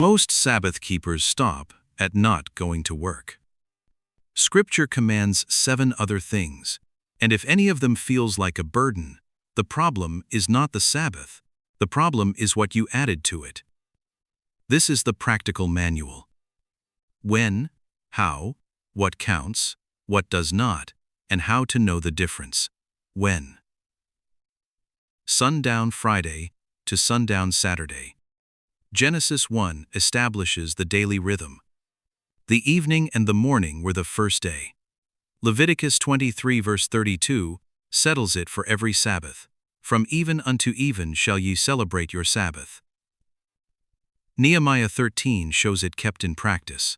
Most Sabbath keepers stop at not going to work. Scripture commands 7 other things, and if any of them feels like a burden, the problem is not the Sabbath. The problem is what you added to it. This is the practical manual. When, how, what counts, what does not, and how to know the difference. When. Sundown Friday to sundown Saturday. Genesis 1 establishes the daily rhythm. The evening and the morning were the first day. Leviticus 23 verse 32 settles it for every Sabbath. From even unto even shall ye celebrate your Sabbath. Nehemiah 13 shows it kept in practice.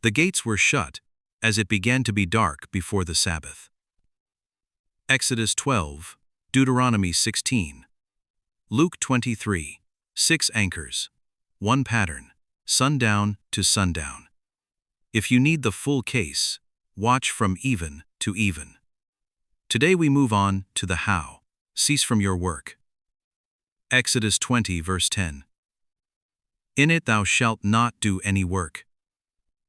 The gates were shut, as it began to be dark before the Sabbath. Exodus 12, Deuteronomy 16. Luke 23, 6 anchors, 1 pattern, sundown to sundown. If you need the full case, watch From Even to Even. Today we move on to the how. Cease from your work. Exodus 20 verse 10. In it thou shalt not do any work.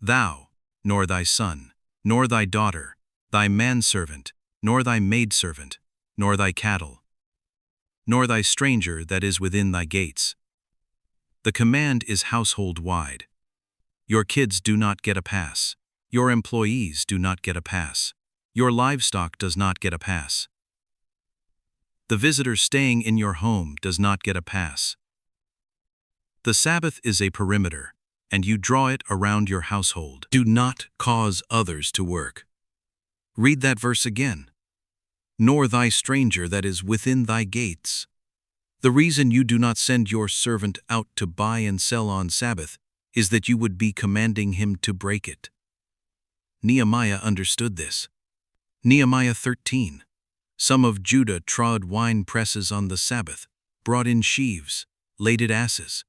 Thou, nor thy son, nor thy daughter, thy manservant, nor thy maidservant, nor thy cattle, nor thy stranger that is within thy gates. The command is household-wide. Your kids do not get a pass. Your employees do not get a pass. Your livestock does not get a pass. The visitor staying in your home does not get a pass. The Sabbath is a perimeter, and you draw it around your household. Do not cause others to work. Read that verse again. Nor thy stranger that is within thy gates. The reason you do not send your servant out to buy and sell on Sabbath is that you would be commanding him to break it. Nehemiah understood this. Nehemiah 13. Some of Judah trod wine presses on the Sabbath, brought in sheaves, laded asses.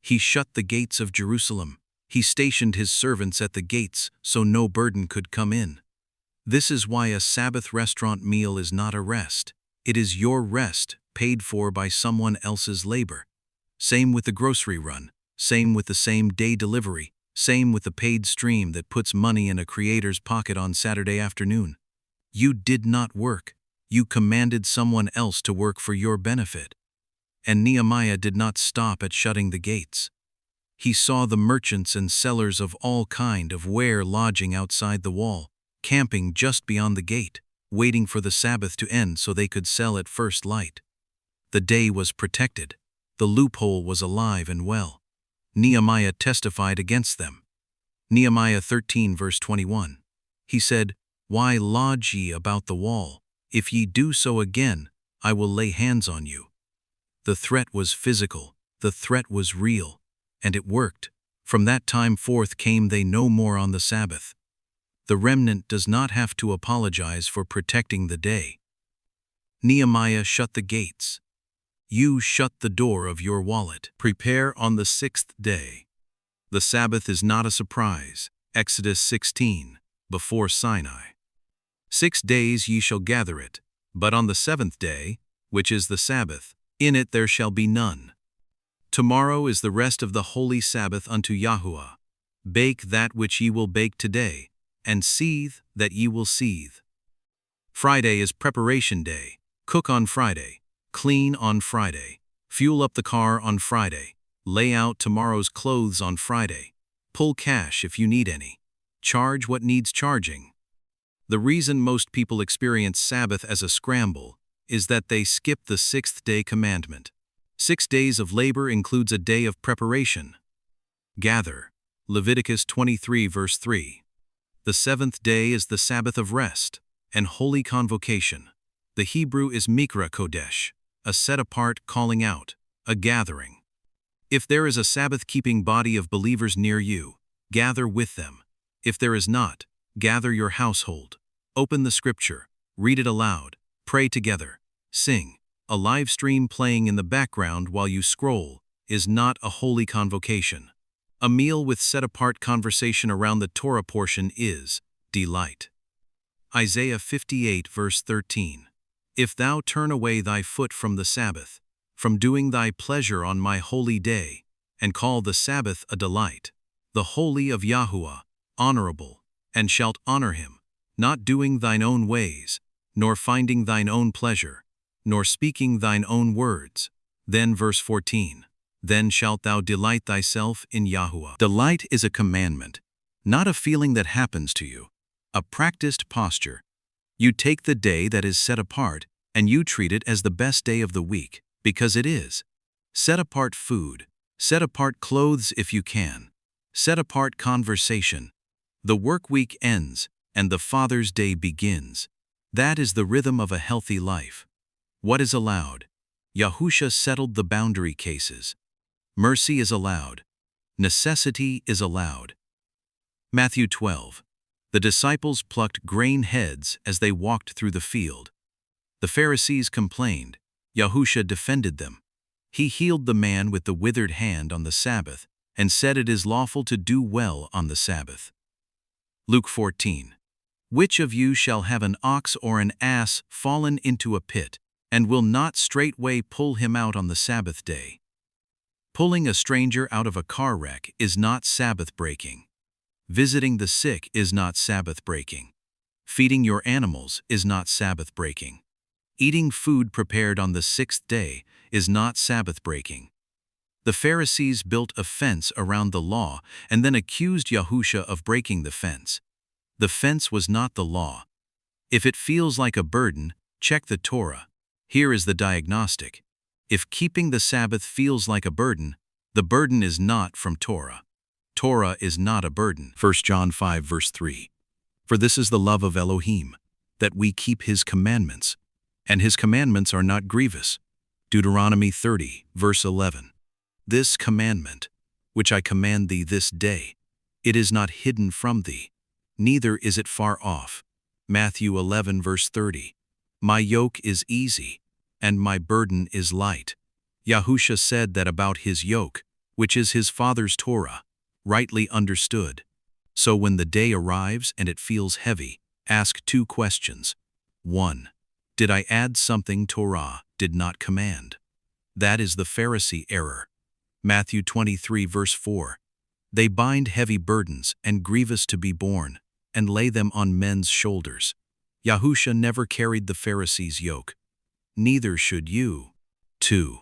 He shut the gates of Jerusalem. He stationed his servants at the gates so no burden could come in. This is why a Sabbath restaurant meal is not a rest. It is your rest, paid for by someone else's labor. Same with the grocery run, same with the same-day delivery, same with the paid stream that puts money in a creator's pocket on Saturday afternoon. You did not work. You commanded someone else to work for your benefit. And Nehemiah did not stop at shutting the gates. He saw the merchants and sellers of all kind of ware lodging outside the wall, camping just beyond the gate, waiting for the Sabbath to end so they could sell at first light. The day was protected. The loophole was alive and well. Nehemiah testified against them. Nehemiah 13 verse 21. He said, Why lodge ye about the wall? If ye do so again, I will lay hands on you. The threat was physical, the threat was real, and it worked. From that time forth came they no more on the Sabbath. The remnant does not have to apologize for protecting the day. Nehemiah shut the gates. You shut the door of your wallet. Prepare on the 6th day. The Sabbath is not a surprise. Exodus 16, before Sinai. 6 days ye shall gather it, but on the 7th day, which is the Sabbath, in it there shall be none. Tomorrow is the rest of the holy Sabbath unto Yahuwah. Bake that which ye will bake today, and seethe that ye will seethe. Friday is preparation day. Cook on Friday. Clean on Friday. Fuel up the car on Friday. Lay out tomorrow's clothes on Friday. Pull cash if you need any. Charge what needs charging. The reason most people experience Sabbath as a scramble is that they skip the 6th day commandment. 6 days of labor includes a day of preparation. Gather. Leviticus 23 verse 3. The 7th day is the Sabbath of rest and holy convocation. The Hebrew is Mikra Kodesh, a set-apart calling out, a gathering. If there is a Sabbath-keeping body of believers near you, gather with them. If there is not, gather your household. Open the scripture, read it aloud, pray together, sing. A live stream playing in the background while you scroll is not a holy convocation. A meal with set-apart conversation around the Torah portion is delight. Isaiah 58 verse 13. If thou turn away thy foot from the Sabbath, from doing thy pleasure on my holy day, and call the Sabbath a delight, the holy of Yahuwah, honorable, and shalt honor him, not doing thine own ways, nor finding thine own pleasure, nor speaking thine own words. Then verse 14, then shalt thou delight thyself in Yahuwah. Delight is a commandment, not a feeling that happens to you, a practiced posture. You take the day that is set apart, and you treat it as the best day of the week, because it is. Set apart food, set apart clothes if you can, set apart conversation. The work week ends, and the Father's Day begins. That is the rhythm of a healthy life. What is allowed? Yahusha settled the boundary cases. Mercy is allowed. Necessity is allowed. Matthew 12. The disciples plucked grain heads as they walked through the field. The Pharisees complained. Yahusha defended them. He healed the man with the withered hand on the Sabbath and said it is lawful to do well on the Sabbath. Luke 14. Which of you shall have an ox or an ass fallen into a pit, and will not straightway pull him out on the Sabbath day? Pulling a stranger out of a car wreck is not Sabbath breaking. Visiting the sick is not Sabbath breaking. Feeding your animals is not Sabbath breaking. Eating food prepared on the sixth day is not Sabbath breaking. The Pharisees built a fence around the law and then accused Yahusha of breaking the fence. The fence was not the law. If it feels like a burden, check the Torah. Here is the diagnostic. If keeping the Sabbath feels like a burden, the burden is not from Torah. Torah is not a burden. 1 John 5 verse 3. For this is the love of Elohim, that we keep his commandments, and his commandments are not grievous. Deuteronomy 30 verse 11. This commandment, which I command thee this day, it is not hidden from thee, neither is it far off. Matthew 11 verse 30. My yoke is easy, and my burden is light. Yahusha said that about his yoke, which is his Father's Torah, rightly understood. So when the day arrives and it feels heavy, ask two questions. 1. Did I add something Torah did not command? That is the Pharisee error. Matthew 23 verse 4. They bind heavy burdens and grievous to be borne, and lay them on men's shoulders. Yahusha never carried the Pharisees' yoke. Neither should you. 2.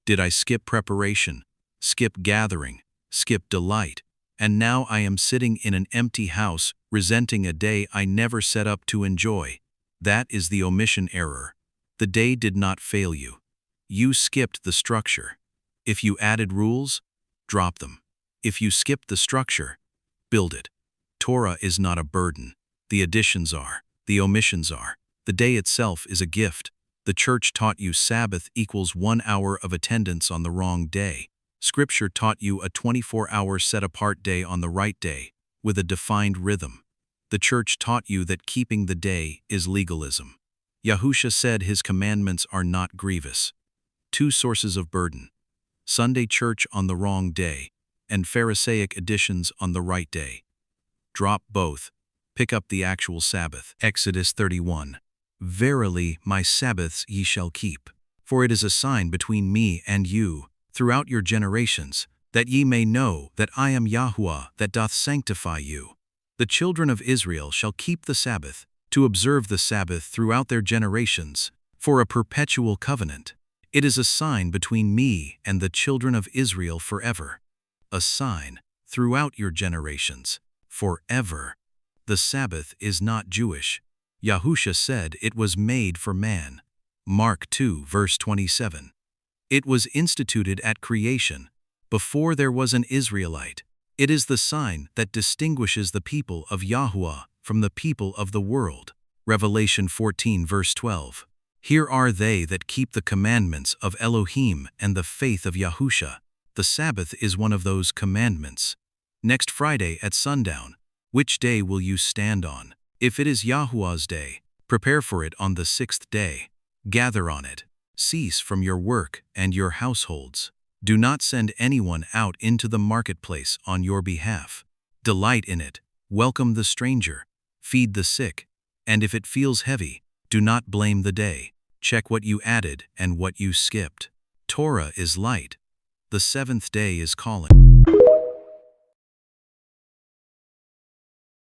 Did I skip preparation, skip gathering, skip delight, and now I am sitting in an empty house, resenting a day I never set up to enjoy? That is the omission error. The day did not fail you. You skipped the structure. If you added rules, drop them. If you skipped the structure, build it. Torah is not a burden. The additions are. The omissions are. The day itself is a gift. The church taught you Sabbath equals 1 hour of attendance on the wrong day. Scripture taught you a 24-hour set-apart day on the right day, with a defined rhythm. The church taught you that keeping the day is legalism. Yahusha said his commandments are not grievous. Two sources of burden: Sunday church on the wrong day, and Pharisaic additions on the right day. Drop both. Pick up the actual Sabbath. Exodus 31. Verily my Sabbaths ye shall keep, for it is a sign between me and you throughout your generations, that ye may know that I am Yahuwah that doth sanctify you. The children of Israel shall keep the Sabbath, to observe the Sabbath throughout their generations, for a perpetual covenant. It is a sign between me and the children of Israel forever. A sign throughout your generations, forever. The Sabbath is not Jewish. Yahusha said it was made for man. Mark 2 verse 27. It was instituted at creation, before there was an Israelite. It is the sign that distinguishes the people of Yahuwah from the people of the world. Revelation 14 verse 12. Here are they that keep the commandments of Elohim and the faith of Yahusha. The Sabbath is one of those commandments. Next Friday at sundown, which day will you stand on? If it is Yahuwah's day, prepare for it on the sixth day. Gather on it. Cease from your work and your households. Do not send anyone out into the marketplace on your behalf. Delight in it. Welcome the stranger. Feed the sick. And if it feels heavy, do not blame the day. Check what you added and what you skipped. Torah is light. The seventh day is calling.